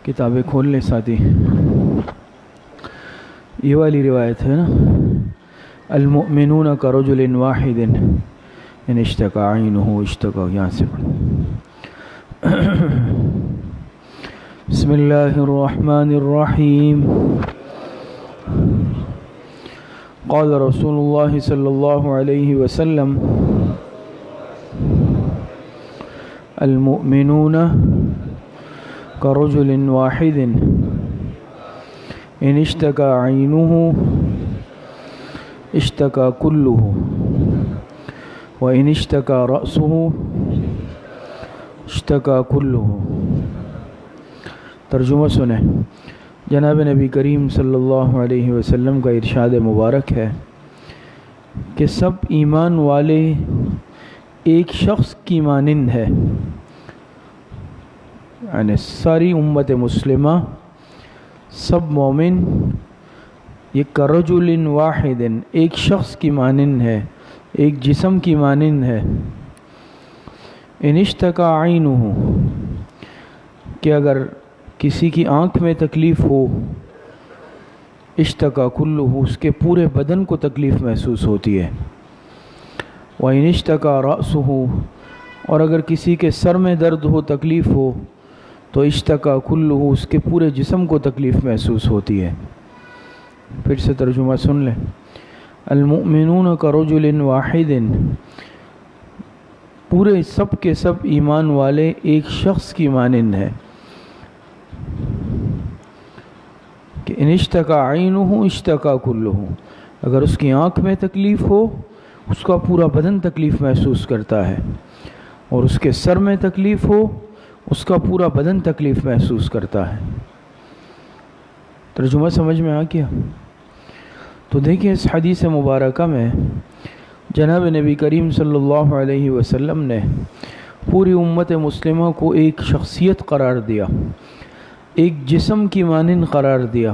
کتابیں کھول لیں ساتھی. یہ والی روایت ہے نا، المؤمنون کرجل واحد ان اشتکى عینہ اشتکى، یہاں سے بسم اللہ الرحمن الرحیم. قال رسول اللہ صلی اللہ علیہ وسلم المؤمنون کرجل واحد ان اشتکى عینہ اشتکى کلہ وان اشتکى رأسہ اشتکى کلہ. ترجمہ سنیں. جناب نبی کریم صلی اللہ علیہ وسلم کا ارشاد مبارک ہے کہ سب ایمان والے ایک شخص کی مانند ہے، یعنی ساری امت مسلمہ، سب مومن یہ کرجل واحد ایک شخص کی مانند ہے، ایک جسم کی مانند ہے. ان اشتکى عینہ، کہ اگر کسی کی آنکھ میں تکلیف ہو، اشتکى کلہ، اس کے پورے بدن کو تکلیف محسوس ہوتی ہے. وَإِنِ اشْتَكَى رَأْسُهُ، اور اگر کسی کے سر میں درد ہو، تکلیف ہو، تو اشتکى کلہ، اس کے پورے جسم کو تکلیف محسوس ہوتی ہے. پھر سے ترجمہ سن لیں. المؤمنون کرجل واحد، پورے سب کے سب ایمان والے ایک شخص کی مانند ہے. کہ ان اشتکى عینہ اشتکى کلہ، اگر اس کی آنکھ میں تکلیف ہو، اس کا پورا بدن تکلیف محسوس کرتا ہے، اور اس کے سر میں تکلیف ہو، اس کا پورا بدن تکلیف محسوس کرتا ہے. ترجمہ سمجھ میں آ گیا؟ تو دیکھیں اس حدیث مبارکہ میں جناب نبی کریم صلی اللہ علیہ وسلم نے پوری امت مسلمہ کو ایک شخصیت قرار دیا، ایک جسم کی مانند قرار دیا،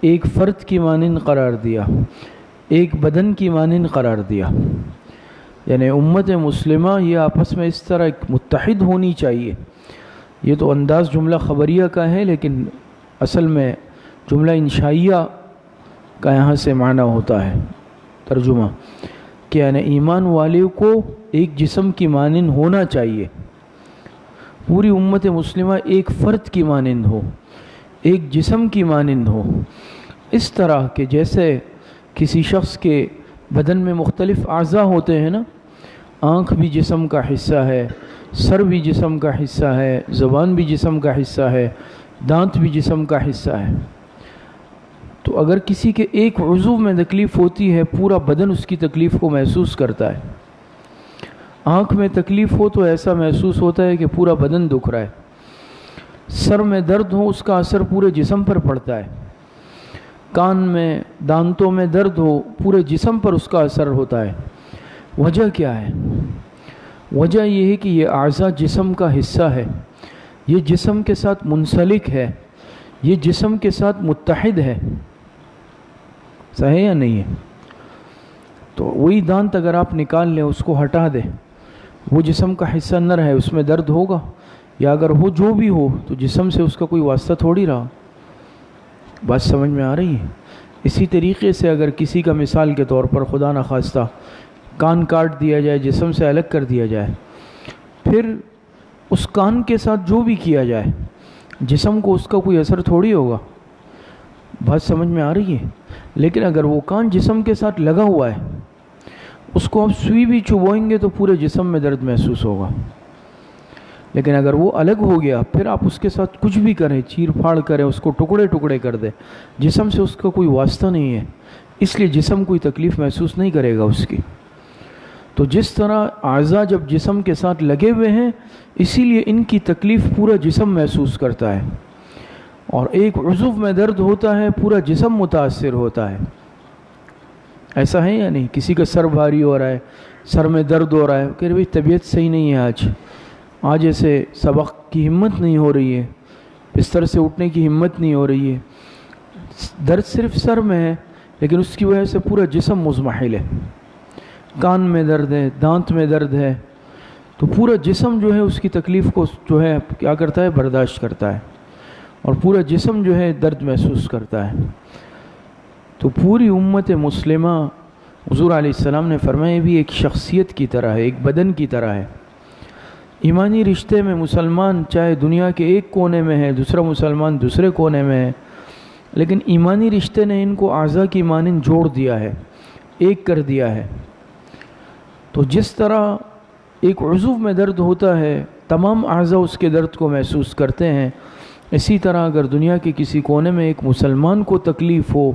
ایک فرد کی مانند قرار دیا، ایک بدن کی مانند قرار دیا. یعنی امت مسلمہ یہ آپس میں اس طرح متحد ہونی چاہیے. یہ تو انداز جملہ خبریہ کا ہے، لیکن اصل میں جملہ انشائیہ کا یہاں سے معنی ہوتا ہے. ترجمہ کہ یعنی ایمان والے کو ایک جسم کی مانند ہونا چاہیے، پوری امت مسلمہ ایک فرد کی مانند ہو، ایک جسم کی مانند ہو. اس طرح کہ جیسے کسی شخص کے بدن میں مختلف اعضاء ہوتے ہیں نا، آنکھ بھی جسم کا حصہ ہے، سر بھی جسم کا حصہ ہے، زبان بھی جسم کا حصہ ہے، دانت بھی جسم کا حصہ ہے. تو اگر کسی کے ایک عضو میں تکلیف ہوتی ہے، پورا بدن اس کی تکلیف کو محسوس کرتا ہے. آنکھ میں تکلیف ہو تو ایسا محسوس ہوتا ہے کہ پورا بدن دکھ رہا ہے. سر میں درد ہو، اس کا اثر پورے جسم پر پڑتا ہے. کان میں، دانتوں میں درد ہو، پورے جسم پر اس کا اثر ہوتا ہے. وجہ کیا ہے؟ وجہ یہ ہے کہ یہ اعضاء جسم کا حصہ ہے، یہ جسم کے ساتھ منسلک ہے، یہ جسم کے ساتھ متحد ہے. صحیح یا نہیں ہے؟ تو وہی دانت اگر آپ نکال لیں، اس کو ہٹا دیں، وہ جسم کا حصہ نہ رہے، اس میں درد ہوگا، یا اگر ہو جو بھی ہو تو جسم سے اس کا کوئی واسطہ تھوڑی رہا. بات سمجھ میں آ رہی ہے؟ اسی طریقے سے اگر کسی کا مثال کے طور پر خدا نخواستہ کان کاٹ دیا جائے، جسم سے الگ کر دیا جائے، پھر اس کان کے ساتھ جو بھی کیا جائے، جسم کو اس کا کوئی اثر تھوڑی ہوگا. بات سمجھ میں آ رہی ہے؟ لیکن اگر وہ کان جسم کے ساتھ لگا ہوا ہے، اس کو آپ سوئی بھی چبوئیں گے تو پورے جسم میں درد محسوس ہوگا. لیکن اگر وہ الگ ہو گیا، پھر آپ اس کے ساتھ کچھ بھی کریں، چیر پھاڑ کریں، اس کو ٹکڑے ٹکڑے کر دیں، جسم سے اس کا کوئی واسطہ نہیں ہے، اس لیے جسم کوئی تکلیف محسوس نہیں کرے گا اس کی. تو جس طرح اعضاء جب جسم کے ساتھ لگے ہوئے ہیں، اسی لیے ان کی تکلیف پورا جسم محسوس کرتا ہے. اور ایک عضو میں درد ہوتا ہے، پورا جسم متاثر ہوتا ہے. ایسا ہے یا نہیں؟ کسی کا سر بھاری ہو رہا ہے، سر میں درد ہو رہا ہے، کہ بھئی طبیعت صحیح نہیں ہے، آج ایسے سبق کی ہمت نہیں ہو رہی ہے، بستر سے اٹھنے کی ہمت نہیں ہو رہی ہے. درد صرف سر میں ہے، لیکن اس کی وجہ سے پورا جسم مضمحل ہے. کان میں درد ہے، دانت میں درد ہے، تو پورا جسم جو ہے اس کی تکلیف کو جو ہے کیا کرتا ہے؟ برداشت کرتا ہے. اور پورا جسم جو ہے درد محسوس کرتا ہے۔ تو پوری امت مسلمہ، حضور علیہ السلام نے فرمایا، بھی ایک شخصیت کی طرح ہے، ایک بدن کی طرح ہے۔ ایمانی رشتے میں مسلمان چاہے دنیا کے ایک کونے میں ہے، دوسرا مسلمان دوسرے کونے میں ہے، لیکن ایمانی رشتے نے ان کو اعضاء کی مانند جوڑ دیا ہے، ایک کر دیا ہے۔ تو جس طرح ایک عضو میں درد ہوتا ہے، تمام اعضاء اس کے درد کو محسوس کرتے ہیں، اسی طرح اگر دنیا کے کسی کونے میں ایک مسلمان کو تکلیف ہو،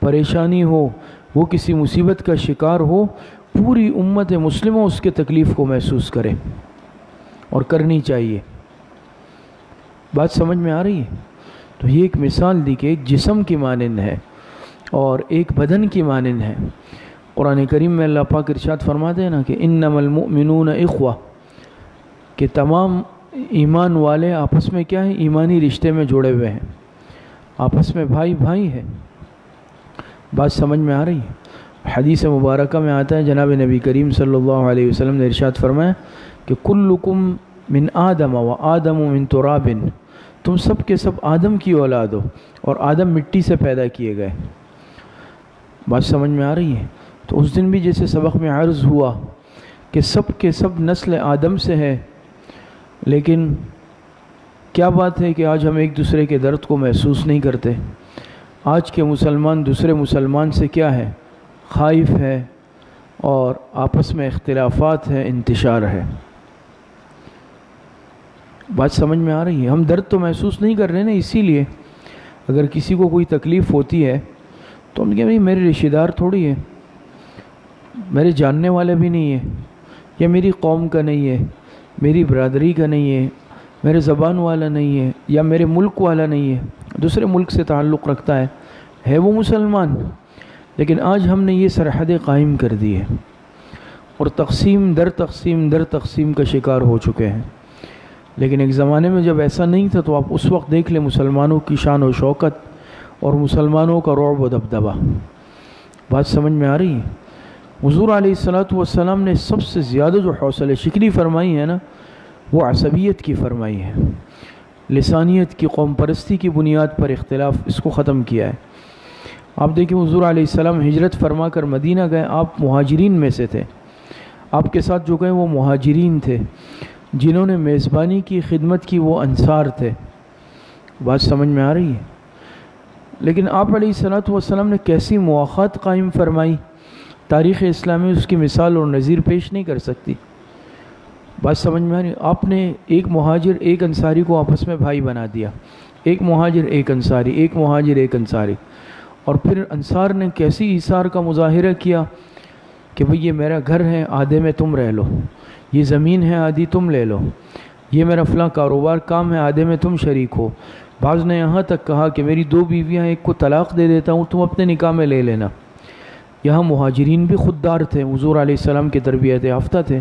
پریشانی ہو، وہ کسی مصیبت کا شکار ہو، پوری امت مسلمہ اس کے تکلیف کو محسوس کرے، اور کرنی چاہیے۔ بات سمجھ میں آ رہی ہے؟ تو یہ ایک مثال دی کہ ایک جسم کی مانند ہے اور ایک بدن کی مانند ہے۔ قرآن کریم میں اللہ پاک ارشاد فرماتے ہیں نا کہ انما المؤمنون اخوہ، کہ تمام ایمان والے آپس میں کیا ہیں؟ ایمانی رشتے میں جڑے ہوئے ہیں، آپس میں بھائی بھائی ہیں۔ بات سمجھ میں آ رہی ہے؟ حدیث مبارکہ میں آتا ہے، جناب نبی کریم صلی اللہ علیہ وسلم نے ارشاد فرمایا کہ کلکم من آدم و آدم من تراب، تم سب کے سب آدم کی اولاد ہو، اور آدم مٹی سے پیدا کیے گئے۔ بات سمجھ میں آ رہی ہے؟ تو اس دن بھی جیسے سبق میں عرض ہوا کہ سب کے سب نسل آدم سے ہے، لیکن کیا بات ہے کہ آج ہم ایک دوسرے کے درد کو محسوس نہیں کرتے۔ آج کے مسلمان دوسرے مسلمان سے کیا ہے؟ خائف ہے، اور آپس میں اختلافات ہیں، انتشار ہے۔ بات سمجھ میں آ رہی ہے؟ ہم درد تو محسوس نہیں کر رہے نا، اسی لیے اگر کسی کو کوئی تکلیف ہوتی ہے تو ہم کہیں بھائی میرے رشتہ دار تھوڑی ہے، میرے جاننے والے بھی نہیں ہے، یا میری قوم کا نہیں ہے، میری برادری کا نہیں ہے، میرے زبان والا نہیں ہے، یا میرے ملک والا نہیں ہے، دوسرے ملک سے تعلق رکھتا ہے وہ مسلمان، لیکن آج ہم نے یہ سرحدیں قائم کر دی ہے اور تقسیم در تقسیم کا شکار ہو چکے ہیں۔ لیکن ایک زمانے میں جب ایسا نہیں تھا تو آپ اس وقت دیکھ لیں مسلمانوں کی شان و شوکت اور مسلمانوں کا رعب و دبدبہ۔ بات سمجھ میں آ رہی ہے؟ حضور علیہ السلام نے سب سے زیادہ جو حوصلہ شکنی فرمائی ہے نا، وہ عصبیت کی فرمائی ہے، لسانیت کی، قوم پرستی کی بنیاد پر اختلاف، اس کو ختم کیا ہے۔ آپ دیکھیں حضور علیہ السلام ہجرت فرما کر مدینہ گئے، آپ مہاجرین میں سے تھے، آپ کے ساتھ جو گئے وہ مہاجرین تھے، جنہوں نے میزبانی کی، خدمت کی، وہ انصار تھے۔ بات سمجھ میں آ رہی ہے؟ لیکن آپ علیہ السلام نے کیسی مواخات قائم فرمائی، تاریخ اسلامی اس کی مثال اور نظیر پیش نہیں کر سکتی۔ بات سمجھ میں آ رہی ہے؟ آپ نے ایک مہاجر ایک انصاری کو آپس میں بھائی بنا دیا، ایک مہاجر ایک انصاری، ایک مہاجر ایک انصاری، اور پھر انصار نے کیسی ایثار کا مظاہرہ کیا کہ بھئی یہ میرا گھر ہے، آدھے میں تم رہ لو، یہ زمین ہے، آدھی تم لے لو، یہ میرا فلاں کاروبار کام ہے، آدھے میں تم شریک ہو۔ بعض نے یہاں تک کہا کہ میری 2 بیویاں، ایک کو طلاق دے دیتا ہوں، تم اپنے نکاح میں لے لینا۔ یہاں مہاجرین بھی خوددار تھے، حضور علیہ السلام کی تربیت یافتہ تھے،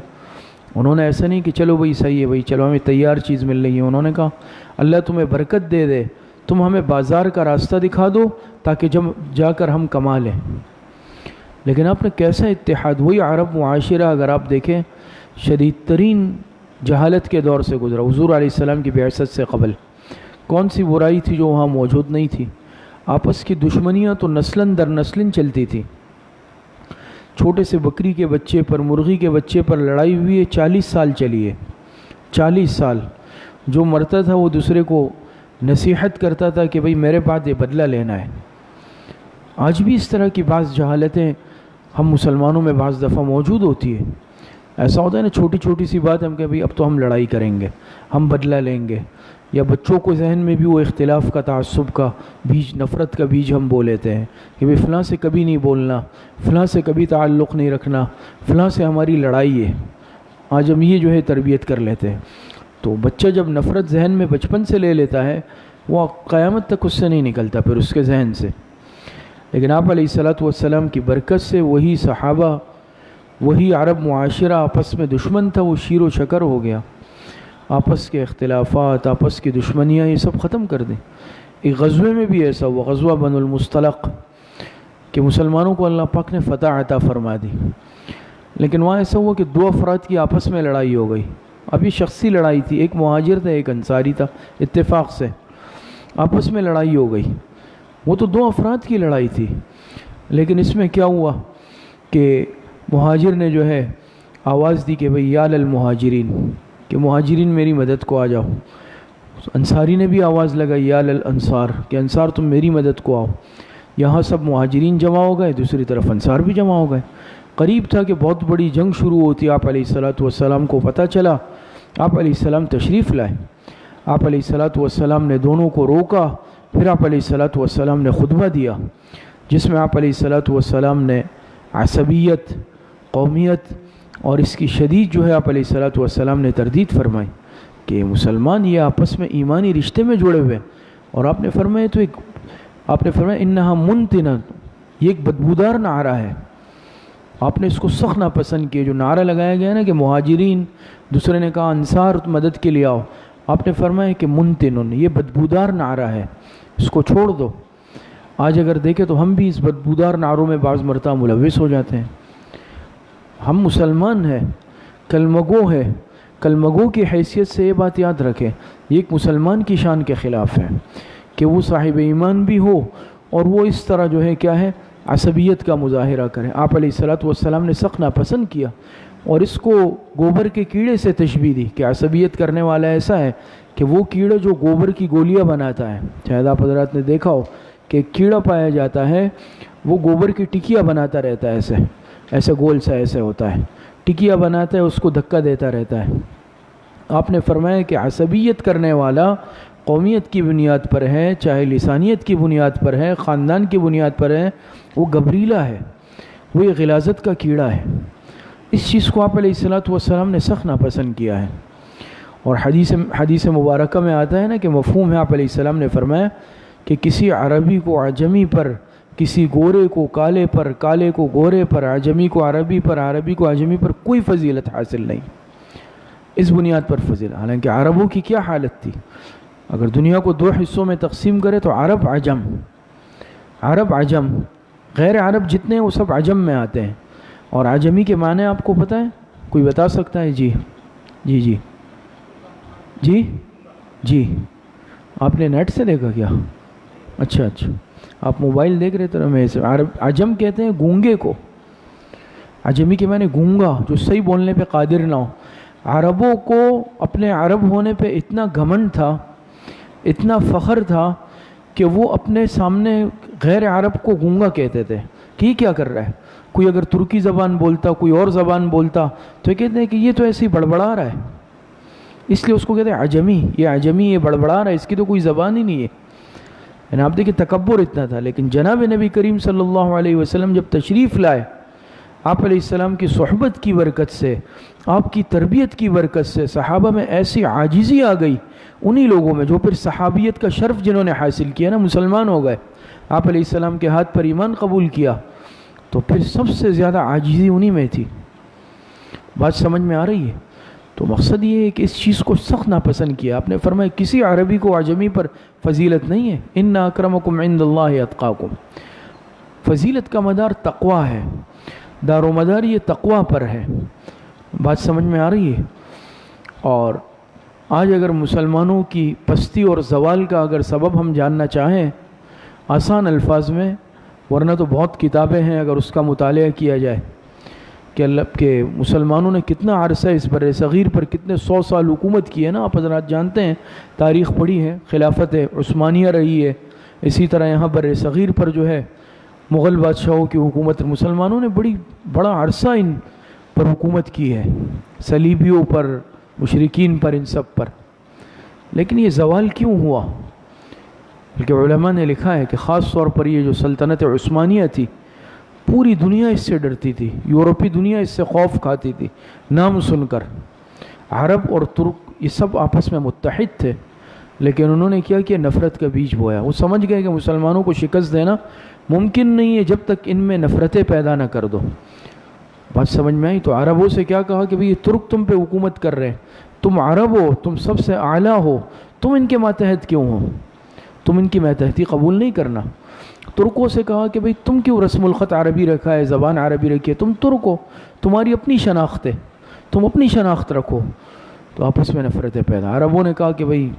انہوں نے ایسا نہیں کہ چلو بھئی صحیح ہے بھئی، چلو ہمیں تیار چیز مل رہی ہے، انہوں نے کہا اللہ تمہیں برکت دے دے، تم ہمیں بازار کا راستہ دکھا دو تاکہ جب جا کر ہم کما لیں۔ لیکن آپ نے کیسا اتحاد، وہی عرب معاشرہ اگر آپ دیکھیں شدید ترین جہالت کے دور سے گزرا، حضور علیہ السلام کی بعثت سے قبل کون سی برائی تھی جو وہاں موجود نہیں تھی؟ آپس کی دشمنیاں تو نسلاً در نسلاً چلتی تھی، چھوٹے سے بکری کے بچے پر، مرغی کے بچے پر لڑائی ہوئی ہے، 40 سال چلی ہے، 40 سال۔ جو مرتا تھا وہ دوسرے کو نصیحت کرتا تھا کہ بھئی میرے بعد یہ بدلہ لینا ہے۔ آج بھی اس طرح کی بعض جہالتیں ہم مسلمانوں میں بعض دفعہ موجود ہوتی ہے۔ ایسا ہوتا ہے نا، چھوٹی چھوٹی سی بات ہم کہ بھئی اب تو ہم لڑائی کریں گے، ہم بدلہ لیں گے، یا بچوں کو ذہن میں بھی وہ اختلاف کا، تعصب کا بیج، نفرت کا بیج ہم بو لیتے ہیں کہ بھئی فلاں سے کبھی نہیں بولنا، فلاں سے کبھی تعلق نہیں رکھنا، فلاں سے ہماری لڑائی ہے۔ آج ہم یہ جو ہے تربیت کر لیتے ہیں، تو بچہ جب نفرت ذہن میں بچپن سے لے لیتا ہے، وہ قیامت تک اس سے نہیں نکلتا پھر اس کے ذہن سے۔ لیکن آپ علیہ السلام کی برکت سے وہی صحابہ، وہی عرب معاشرہ آپس میں دشمن تھا، وہ شیر و شکر ہو گیا، آپس کے اختلافات، آپس کی دشمنیاں یہ سب ختم کر دیں۔ ایک غزوے میں بھی ایسا ہوا، غزوہ بنو المصطلق، کہ مسلمانوں کو اللہ پاک نے فتح عطا فرما دی، لیکن وہاں ایسا ہوا کہ 2 افراد کی آپس میں لڑائی ہو گئی۔ اب یہ شخصی لڑائی تھی، ایک مہاجر تھا ایک انصاری تھا، اتفاق سے۔ آپس میں لڑائی ہو گئی. وہ تو دو افراد کی لڑائی تھی، لیکن اس میں کیا ہوا کہ مہاجر نے جو ہے آواز دی کہ بھئی یا للمہاجرین، کہ مہاجرین میری مدد کو آ جاؤ. انصاری نے بھی آواز لگائی یا للانصار، کہ انصار تم میری مدد کو آؤ. یہاں سب مہاجرین جمع ہو گئے، دوسری طرف انصار بھی جمع ہو گئے. قریب تھا کہ بہت بڑی جنگ شروع ہوتی. آپ علیہ السلام کو پتہ چلا، آپ علیہ السلام تشریف لائے. آپ علیہ السلام نے دونوں کو روکا. پھر آپ علیہ السلام نے خطبہ دیا، جس میں آپ علیہ السلام نے عصبیت، قومیت اور اس کی شدید جو ہے آپ علیہ السلام نے تردید فرمائی کہ مسلمان یہ آپس میں ایمانی رشتے میں جڑے ہوئے. اور آپ نے فرمایا انہا منتنا، یہ ایک بدبودار نعرہ ہے. آپ نے اس کو سخت ناپسند کیا. جو نعرہ لگایا گیا نا کہ مہاجرین، دوسرے نے کہا انصار مدد کے لیے آؤ، آپ نے فرمایا کہ منتن، یہ بدبودار نعرہ ہے، اس کو چھوڑ دو. آج اگر دیکھیں تو ہم بھی اس بدبودار نعروں میں بعض مرتبہ ملوث ہو جاتے ہیں. ہم مسلمان ہیں، کلمگو ہے. کلمگو کی حیثیت سے یہ بات یاد رکھیں، یہ ایک مسلمان کی شان کے خلاف ہے کہ وہ صاحب ایمان بھی ہو اور وہ اس طرح جو ہے کیا ہے عصبیت کا مظاہرہ کریں. آپ علیہ السلام نے سخت ناپسند کیا اور اس کو گوبر کے کیڑے سے تشبیہ دی کہ عصبیت کرنے والا ایسا ہے کہ وہ کیڑا جو گوبر کی گولیاں بناتا ہے. شاید آپ حضرات نے دیکھا ہو کہ ایک کیڑا پایا جاتا ہے، وہ گوبر کی ٹکیاں بناتا رہتا ہے، ایسے گول سا ایسے ہوتا ہے، ٹکیاں بناتا ہے، اس کو دھکا دیتا رہتا ہے. آپ نے فرمایا کہ عصبیت کرنے والا قومیت کی بنیاد پر ہے، چاہے لسانیت کی بنیاد پر ہے، خاندان کی بنیاد پر ہے، وہ گبریلا ہے، وہ ایک غلاظت کا کیڑا ہے. اس چیز کو آپ علیہ السلام نے سخت ناپسند کیا ہے. اور حدیث مبارکہ میں آتا ہے نا کہ مفہوم ہے، آپ علیہ السلام نے فرمایا کہ کسی عربی کو عجمی پر، کسی گورے کو کالے پر، کالے کو گورے پر، عجمی کو عربی پر، عربی کو عجمی پر کوئی فضیلت حاصل نہیں. اس بنیاد پر فضیلت، حالانکہ عربوں کی کیا حالت تھی. اگر دنیا کو دو حصوں میں تقسیم کرے تو عرب عجم، غیر عرب جتنے ہیں وہ سب عجم میں آتے ہیں. اور عجمی کے معنی آپ کو پتہ ہے؟ کوئی بتا سکتا ہے؟ جی آپ نے نیٹ سے دیکھا کیا؟ اچھا آپ موبائل دیکھ رہے تھے. میں عجم کہتے ہیں گونگے کو. عجمی کے معنی گونگا، جو صحیح بولنے پہ قادر نہ ہو. عربوں کو اپنے عرب ہونے پہ اتنا گھمنڈ تھا، اتنا فخر تھا کہ وہ اپنے سامنے غیر عرب کو گونگا کہتے تھے کہ یہ کیا کر رہا ہے. کوئی اگر ترکی زبان بولتا، کوئی اور زبان بولتا تو یہ کہتے ہیں کہ یہ تو ایسے ہی بڑبڑا رہا ہے، اس لیے اس کو کہتے ہیں عجمی. یہ بڑبڑا رہا ہے، اس کی تو کوئی زبان ہی نہیں ہے. یعنی آپ دیکھیں تکبر اتنا تھا. لیکن جناب نبی کریم صلی اللہ علیہ وسلم جب تشریف لائے، آپ علیہ السلام کی صحبت کی برکت سے، آپ کی تربیت کی برکت سے صحابہ میں ایسی عاجزی آ گئی، انہی لوگوں میں جو پھر صحابیت کا شرف جنہوں نے حاصل کیا نا، مسلمان ہو گئے، آپ علیہ السلام کے ہاتھ پر ایمان قبول کیا، تو پھر سب سے زیادہ عاجزی انہی میں تھی. بات سمجھ میں آ رہی ہے؟ تو مقصد یہ ہے کہ اس چیز کو سخت ناپسند کیا. آپ نے فرمایا کسی عربی کو عجمی پر فضیلت نہیں ہے. ان اکرمکم عند اللہ اتقاکم. فضیلت کا مدار تقوی ہے، دار و مدار یہ تقوی پر ہے. بات سمجھ میں آ رہی ہے؟ اور آج اگر مسلمانوں کی پستی اور زوال کا اگر سبب ہم جاننا چاہیں آسان الفاظ میں، ورنہ تو بہت کتابیں ہیں اگر اس کا مطالعہ کیا جائے کہ اللہ کے مسلمانوں نے کتنا عرصہ اس بر صغیر پر کتنے 100 سال حکومت کی ہے نا. آپ حضرات جانتے ہیں، تاریخ پڑھی ہے، خلافت عثمانیہ رہی ہے. اسی طرح یہاں بر صغیر پر جو ہے مغل بادشاہوں کی حکومت، مسلمانوں نے بڑا عرصہ ان پر حکومت کی ہے، صلیبیوں پر، مشرکین پر، ان سب پر. لیکن یہ زوال کیوں ہوا؟ بلکہ علماء نے لکھا ہے کہ خاص طور پر یہ جو سلطنت عثمانیہ تھی، پوری دنیا اس سے ڈرتی تھی، یورپی دنیا اس سے خوف کھاتی تھی نام سن کر. عرب اور ترک یہ سب آپس میں متحد تھے، لیکن انہوں نے کیا نفرت کا بیج بویا. وہ سمجھ گئے کہ مسلمانوں کو شکست دینا ممکن نہیں ہے جب تک ان میں نفرتیں پیدا نہ کر دو. بات سمجھ میں آئی؟ تو عربوں سے کیا کہا کہ بھئی یہ ترک تم پہ حکومت کر رہے ہیں، تم عرب ہو، تم سب سے اعلیٰ ہو، تم ان کے ماتحت کیوں ہو؟ تم ان کی ماتحتی قبول نہیں کرنا. ترکوں سے کہا کہ بھئی تم کیوں رسم الخط عربی رکھا ہے، زبان عربی رکھی ہے، تم ترک ہو، تمہاری اپنی شناخت ہے، تم اپنی شناخت رکھو. تو آپس میں نفرتیں پیدا. عربوں نے کہا کہ بھئی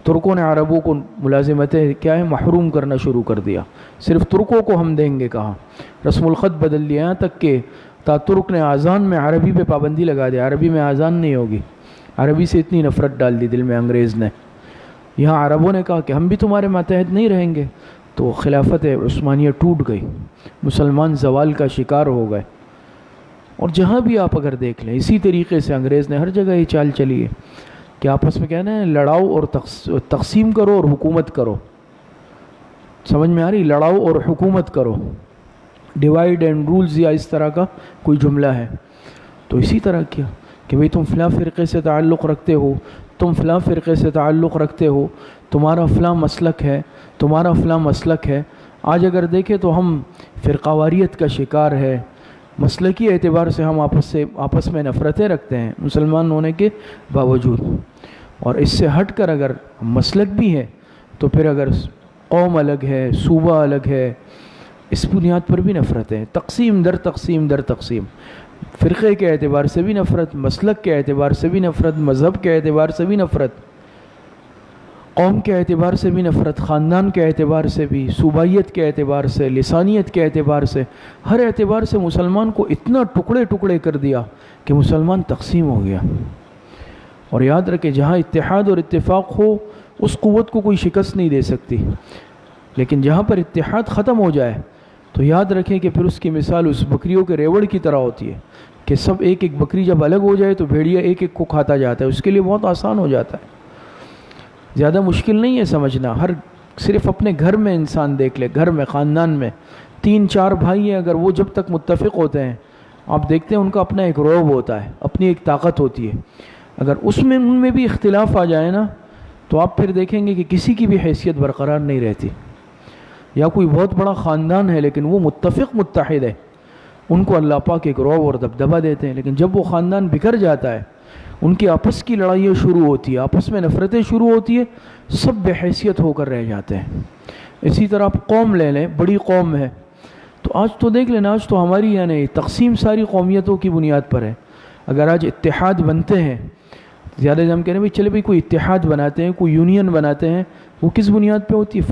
ترکوں نے عربوں کو ملازمتیں کیا ہے محروم کرنا شروع کر دیا، صرف ترکوں کو ہم دیں گے کہا، رسم الخط بدل لیا، یہاں تک کہ ترک نے اذان میں عربی پہ پابندی لگا دی، عربی میں اذان نہیں ہوگی، عربی سے اتنی نفرت ڈال دی دل میں انگریز نے۔ یہاں عربوں نے کہا کہ ہم بھی تمہارے ماتحت نہیں رہیں گے، تو خلافت عثمانیہ ٹوٹ گئی، مسلمان زوال کا شکار ہو گئے۔ اور جہاں بھی آپ اگر دیکھ لیں اسی طریقے سے انگریز نے ہر جگہ یہ چال چلی ہے کہ آپس میں کہنا ہے لڑاؤ اور تقسیم کرو اور حکومت کرو، سمجھ میں آ رہی؟ لڑاؤ اور حکومت کرو، ڈیوائیڈ اینڈ رولز یا اس طرح کا کوئی جملہ ہے۔ تو اسی طرح کیا کہ بھئی تم فلاں فرقے سے تعلق رکھتے ہو، تم فلاں فرقے سے تعلق رکھتے ہو، تمہارا فلاں مسلک ہے، تمہارا فلاں مسلک ہے۔ آج اگر دیکھیں تو ہم فرقہ واریت کا شکار ہے، مسلکی اعتبار سے ہم آپس میں نفرتیں رکھتے ہیں مسلمان ہونے کے باوجود، اور اس سے ہٹ کر اگر مسلک بھی ہے تو پھر اگر قوم الگ ہے، صوبہ الگ ہے، اس بنیاد پر بھی نفرتیں، تقسیم در تقسیم در تقسیم، فرقے کے اعتبار سے بھی نفرت، مسلک کے اعتبار سے بھی نفرت، مذہب کے اعتبار سے بھی نفرت، قوم کے اعتبار سے بھی نفرت، خاندان کے اعتبار سے بھی، صوبائیت کے اعتبار سے، لسانیت کے اعتبار سے، ہر اعتبار سے مسلمان کو اتنا ٹکڑے ٹکڑے کر دیا کہ مسلمان تقسیم ہو گیا۔ اور یاد رکھیں جہاں اتحاد اور اتفاق ہو اس قوت کو کوئی شکست نہیں دے سکتی، لیکن جہاں پر اتحاد ختم ہو جائے تو یاد رکھیں کہ پھر اس کی مثال اس بکریوں کے ریوڑ کی طرح ہوتی ہے کہ سب ایک ایک بکری جب الگ ہو جائے تو بھیڑیا ایک ایک کو کھاتا جاتا ہے، اس کے لیے بہت آسان ہو جاتا ہے، زیادہ مشکل نہیں ہے سمجھنا۔ صرف اپنے گھر میں انسان دیکھ لے، گھر میں، خاندان میں 3-4 بھائی ہیں، اگر وہ جب تک متفق ہوتے ہیں آپ دیکھتے ہیں ان کا اپنا ایک رعب ہوتا ہے، اپنی ایک طاقت ہوتی ہے۔ اگر ان میں بھی اختلاف آ جائے نا تو آپ پھر دیکھیں گے کہ کسی کی بھی حیثیت برقرار نہیں رہتی۔ یا کوئی بہت بڑا خاندان ہے لیکن وہ متفق متحد ہے، ان کو اللہ پاک ایک رعب اور دبدبہ دیتے ہیں، لیکن جب وہ خاندان بکھر جاتا ہے، ان کی آپس کی لڑائیاں شروع ہوتی ہیں، آپس میں نفرتیں شروع ہوتی ہیں، سب بے حیثیت ہو کر رہ جاتے ہیں۔ اسی طرح آپ قوم لے لیں، بڑی قوم ہے تو آج تو دیکھ لینا، آج تو ہماری یعنی تقسیم ساری قومیتوں کی بنیاد پر ہے۔ اگر آج اتحاد بنتے ہیں، زیادہ ہم کہہ رہے ہیں بھئی چلے بھئی کوئی اتحاد بناتے ہیں، کوئی یونین بناتے ہیں، وہ کس بنیاد پہ ہوتی ہے؟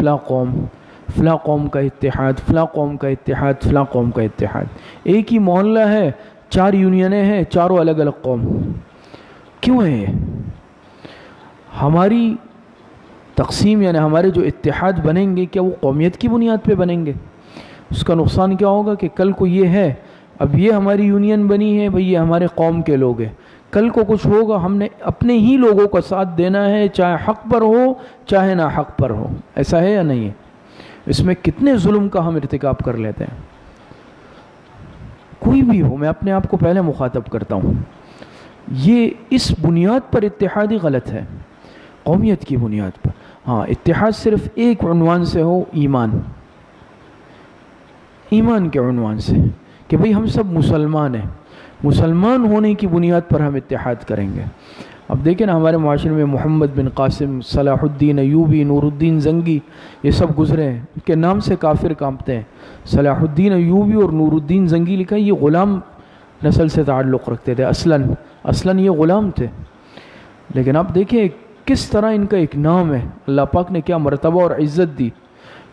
فلاں قوم کا اتحاد، فلاں قوم کا اتحاد، فلاں قوم کا اتحاد۔ ایک ہی محلہ ہے، 4 یونینیں ہیں، چاروں الگ الگ قوم۔ کیوں ہے یہ؟ ہماری تقسیم یعنی ہمارے جو اتحاد بنیں گے کیا وہ قومیت کی بنیاد پہ بنیں گے؟ اس کا نقصان کیا ہوگا کہ کل کو یہ ہے، اب یہ ہماری یونین بنی ہے بھئی یہ ہمارے قوم کے لوگ ہیں، کل کو کچھ ہوگا ہم نے اپنے ہی لوگوں کا ساتھ دینا ہے، چاہے حق پر ہو چاہے نہ حق پر ہو۔ ایسا ہے یا نہیں ہے؟ اس میں کتنے ظلم کا ہم ارتکاب کر لیتے ہیں۔ کوئی بھی ہو، میں اپنے آپ کو پہلے مخاطب کرتا ہوں، یہ اس بنیاد پر اتحادی غلط ہے، قومیت کی بنیاد پر۔ ہاں اتحاد صرف ایک عنوان سے ہو، ایمان کے عنوان سے، کہ بھئی ہم سب مسلمان ہیں، مسلمان ہونے کی بنیاد پر ہم اتحاد کریں گے۔ اب دیکھیں نا ہمارے معاشرے میں محمد بن قاسم، صلاح الدین ایوبی، نور الدین زنگی، یہ سب گزرے ہیں، ان کے نام سے کافر کانپتے ہیں۔ صلاح الدین ایوبی اور نور الدین زنگی لکھا ہے، یہ غلام نسل سے تعلق رکھتے تھے، اصلاً یہ غلام تھے، لیکن آپ دیکھیں کس طرح ان کا ایک نام ہے، اللہ پاک نے کیا مرتبہ اور عزت دی۔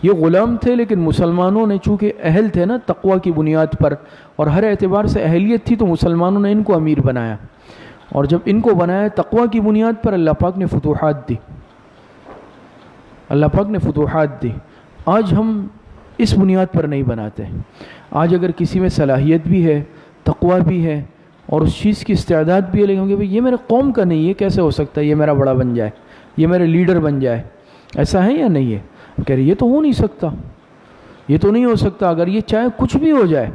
یہ غلام تھے لیکن مسلمانوں نے چونکہ اہل تھے نا تقوی کی بنیاد پر اور ہر اعتبار سے اہلیت تھی، تو مسلمانوں نے ان کو امیر بنایا، اور جب ان کو بنایا تقوی کی بنیاد پر اللہ پاک نے فتوحات دی۔ آج ہم اس بنیاد پر نہیں بناتے۔ آج اگر کسی میں صلاحیت بھی ہے، تقوی بھی ہے اور اس چیز کی استعداد بھی ہے، لیکن کہ یہ میرے قوم کا نہیں، یہ کیسے ہو سکتا ہے یہ میرا بڑا بن جائے، یہ میرے لیڈر بن جائے، ایسا ہے یا نہیں ہے؟ کہہ رہے یہ تو ہو نہیں سکتا، یہ تو نہیں ہو سکتا، اگر یہ چاہے کچھ بھی ہو جائے،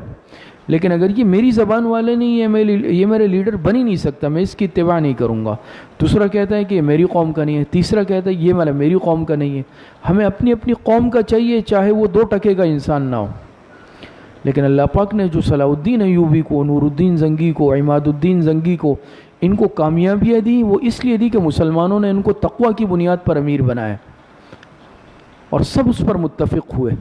لیکن اگر یہ میری زبان والے نہیں ہے، یہ میرے لیڈر بن ہی نہیں سکتا، میں اس کی اتباع نہیں کروں گا۔ دوسرا کہتا ہے کہ یہ میری قوم کا نہیں ہے، تیسرا کہتا ہے یہ میری قوم کا نہیں ہے۔ ہمیں اپنی اپنی قوم کا چاہیے، چاہے وہ 2 ٹکے کا انسان نہ ہو۔ لیکن اللہ پاک نے جو صلاح الدین ایوبی کو، نور الدین زنگی کو، عماد الدین زنگی کو، ان کو کامیابیاں دی، وہ اس لیے دی کہ مسلمانوں نے ان کو تقوی کی بنیاد پر امیر بنایا اور سب اس پر متفق ہوئے،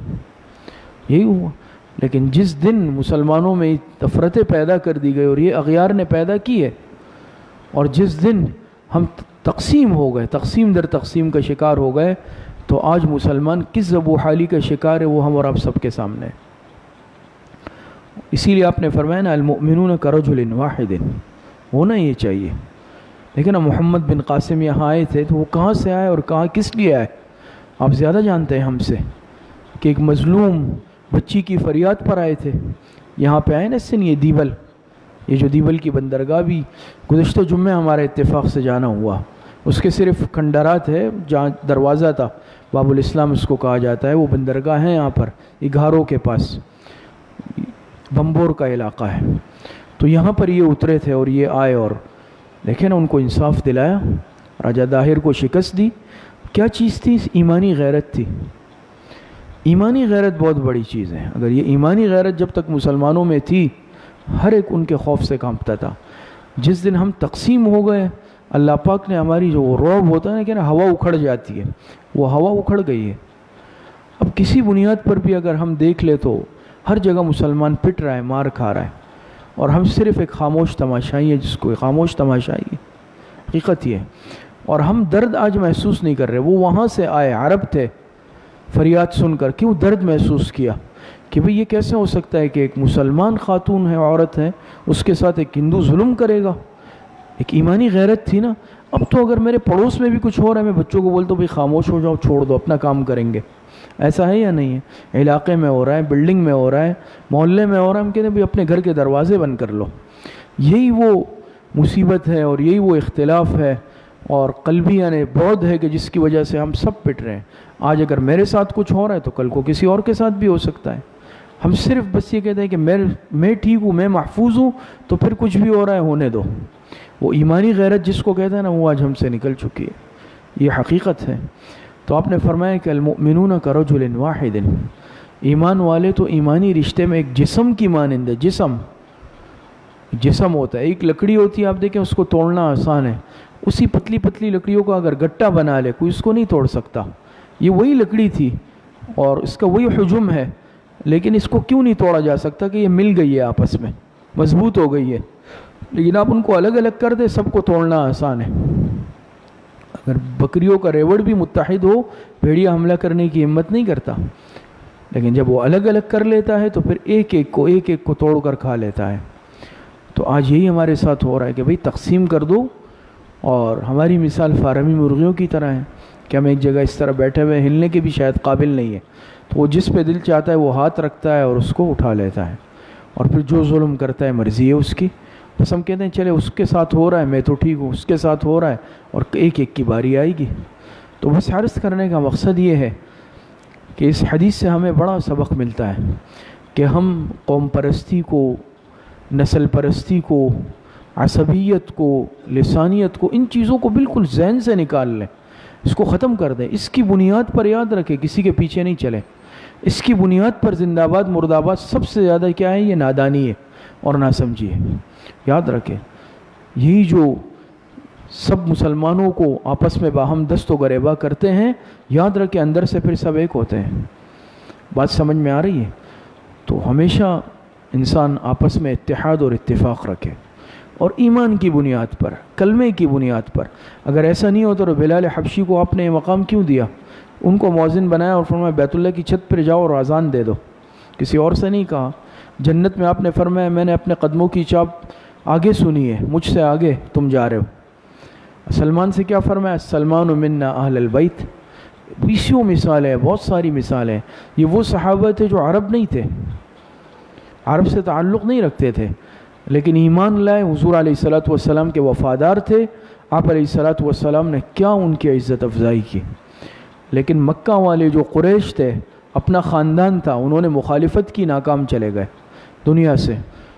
یہی ہوا۔ لیکن جس دن مسلمانوں میں نفرتیں پیدا کر دی گئی اور یہ اغیار نے پیدا کی ہے، اور جس دن ہم تقسیم ہو گئے، تقسیم در تقسیم کا شکار ہو گئے، تو آج مسلمان کس ذبح و حالی کا شکار ہے وہ ہم اور آپ سب کے سامنے ہے۔ اسی لیے آپ نے فرمایا نا المؤمنون کرجل واحد، ہونا یہ چاہیے۔ لیکن اب محمد بن قاسم یہاں آئے تھے تو وہ کہاں سے آئے اور کہاں کس لیے آئے؟ آپ زیادہ جانتے ہیں ہم سے کہ ایک مظلوم بچی کی فریاد پر آئے تھے۔ یہاں پہ آئے نا سن یہ دیبل، یہ جو دیبل کی بندرگاہ بھی گزشتہ جمعہ ہمارے اتفاق سے جانا ہوا، اس کے صرف کھنڈرات ہے جہاں دروازہ تھا، باب الاسلام اس کو کہا جاتا ہے، وہ بندرگاہ ہے یہاں پر اگاروں کے پاس، بمبور کا علاقہ ہے۔ تو یہاں پر یہ اترے تھے اور یہ آئے اور دیکھیں نا ان کو انصاف دلایا، راجہ داہر کو شکست دی۔ کیا چیز تھی؟ ایمانی غیرت تھی۔ ایمانی غیرت بہت بڑی چیز ہے۔ اگر یہ ایمانی غیرت جب تک مسلمانوں میں تھی، ہر ایک ان کے خوف سے کانپتا تھا۔ جس دن ہم تقسیم ہو گئے، اللہ پاک نے ہماری جو رعب ہوتا ہے نا کہ نا ہوا اکھڑ جاتی ہے، وہ ہوا اکھڑ گئی ہے۔ اب کسی بنیاد پر بھی اگر ہم دیکھ لے تو ہر جگہ مسلمان پٹ رہا ہے، مار کھا رہا ہے، اور ہم صرف ایک خاموش تماشائی ہے، جس کو خاموش تماشائی ہے، حقیقت یہ ہے۔ اور ہم درد آج محسوس نہیں کر رہے۔ وہ وہاں سے آئے، عرب تھے، فریاد سن کر کیوں درد محسوس کیا کہ بھئی یہ کیسے ہو سکتا ہے کہ ایک مسلمان خاتون ہے، عورت ہے، اس کے ساتھ ایک ہندو ظلم کرے گا۔ ایک ایمانی غیرت تھی نا۔ اب تو اگر میرے پڑوس میں بھی کچھ ہو رہا ہے، میں بچوں کو بولتا ہوں بھئی خاموش ہو جاؤ، چھوڑ دو، اپنا کام کریں گے۔ ایسا ہے یا نہیں ہے؟ علاقے میں ہو رہا ہے، بلڈنگ میں ہو رہا ہے، محلے میں ہو رہا ہے، ہم کہتے ہیں بھئی اپنے گھر کے دروازے بند کر لو۔ یہی وہ مصیبت ہے اور یہی وہ اختلاف ہے اور قلبی یعنی بعد ہے کہ جس کی وجہ سے ہم سب پٹ رہے ہیں۔ آج اگر میرے ساتھ کچھ ہو رہا ہے تو کل کو کسی اور کے ساتھ بھی ہو سکتا ہے۔ ہم صرف بس یہ کہتے ہیں کہ میں ٹھیک ہوں، میں محفوظ ہوں، تو پھر کچھ بھی ہو رہا ہے ہونے دو۔ وہ ایمانی غیرت جس کو کہتے ہیں نا، وہ آج ہم سے نکل چکی ہے، یہ حقیقت ہے۔ تو آپ نے فرمایا کہ المؤمنون کرجل واحد، ایمان والے تو ایمانی رشتے میں ایک جسم کی مانند ہے۔ جسم ہوتا ہے، ایک لکڑی ہوتی ہے، آپ دیکھیں اس کو توڑنا آسان ہے، اسی پتلی پتلی لکڑیوں کا اگر گٹا بنا لے کوئی اس کو نہیں توڑ سکتا۔ یہ وہی لکڑی تھی اور اس کا وہی حجم ہے، لیکن اس کو کیوں نہیں توڑا جا سکتا کہ یہ مل گئی ہے، آپس میں مضبوط ہو گئی ہے۔ لیکن آپ ان کو الگ الگ کر دیں، سب کو توڑنا آسان ہے۔ اگر بکریوں کا ریوڑ بھی متحد ہو، بھیڑیا حملہ کرنے کی ہمت نہیں کرتا، لیکن جب وہ الگ الگ کر لیتا ہے تو پھر ایک ایک کو توڑ کر کھا لیتا ہے۔ تو آج یہی ہمارے ساتھ ہو رہا ہے کہ بھئی تقسیم کر دو، اور ہماری مثال فارمی مرغیوں کی طرح ہے کہ ہم ایک جگہ اس طرح بیٹھے ہوئے ہلنے کے بھی شاید قابل نہیں ہے، تو وہ جس پہ دل چاہتا ہے وہ ہاتھ رکھتا ہے اور اس کو اٹھا لیتا ہے، اور پھر جو ظلم کرتا ہے مرضی ہے اس کی۔ بس ہم کہتے ہیں چلے اس کے ساتھ ہو رہا ہے، میں تو ٹھیک ہوں، اس کے ساتھ ہو رہا ہے، اور ایک ایک کی باری آئے گی۔ تو بس عرض کرنے کا مقصد یہ ہے کہ اس حدیث سے ہمیں بڑا سبق ملتا ہے کہ ہم قوم پرستی کو، نسل پرستی کو، عصبیت کو، لسانیت کو، ان چیزوں کو بالکل ذہن سے نکال لیں، اس کو ختم کر دیں۔ اس کی بنیاد پر یاد رکھیں، کسی کے پیچھے نہیں چلیں۔ اس کی بنیاد پر زندہ آباد مرد آباد سب سے زیادہ کیا ہے؟ یہ نادانی ہے اور ناسمجھی ہے۔ یاد رکھیں، یہی جو سب مسلمانوں کو آپس میں باہم دست و گریباں کرتے ہیں، یاد رکھیں اندر سے پھر سب ایک ہوتے ہیں۔ بات سمجھ میں آ رہی ہے؟ تو ہمیشہ انسان آپس میں اتحاد اور اتفاق رکھے، اور ایمان کی بنیاد پر، کلمے کی بنیاد پر۔ اگر ایسا نہیں ہوتا تو بلال حبشی کو آپ نے یہ مقام کیوں دیا؟ ان کو مؤذن بنایا اور فرمایا بیت اللہ کی چھت پر جاؤ اور اذان دے دو، کسی اور سے نہیں کہا۔ جنت میں آپ نے فرمایا میں نے اپنے قدموں کی چاپ آگے سنی ہے، مجھ سے آگے تم جا رہے ہو۔ سلمان سے کیا فرمایا؟ سلمان منا اہل البیت۔ بیسیوں مثالیں، بہت ساری مثالیں۔ یہ وہ صحابہ تھے جو عرب نہیں تھے، عرب سے تعلق نہیں رکھتے تھے، لیکن ایمان لائے، حضور علیہ الصلوۃ والسلام کے وفادار تھے۔ آپ علیہ الصلوۃ والسلام نے کیا ان کی عزت افزائی کی۔ لیکن مکہ والے جو قریش تھے، اپنا خاندان تھا، انہوں نے مخالفت کی، ناکام چلے گئے دنیا سے۔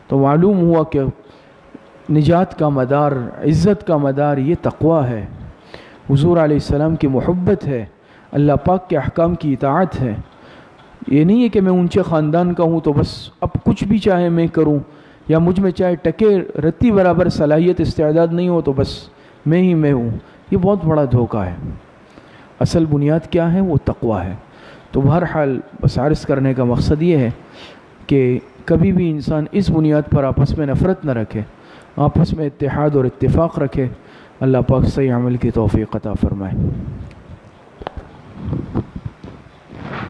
تو معلوم ہوا کہ نجات کا مدار، عزت کا مدار یہ تقویٰ ہے، حضور علیہ السلام کی محبت ہے، اللہ پاک کے احکام کی اطاعت ہے۔ یہ نہیں ہے کہ میں اونچے خاندان کا ہوں تو بس اب کچھ بھی چاہے میں کروں، یا مجھ میں چاہے ٹکے رتی برابر صلاحیت استعداد نہیں ہو تو بس میں ہی میں ہوں۔ یہ بہت بڑا دھوکہ ہے۔ اصل بنیاد کیا ہے؟ وہ تقویٰ ہے۔ تو بہرحال بس عرض کرنے کا مقصد یہ ہے کہ کبھی بھی انسان اس بنیاد پر آپس میں نفرت نہ رکھے، آپس میں اتحاد اور اتفاق رکھے، اللہ پاک صحیح عمل کی توفیق عطا فرمائے۔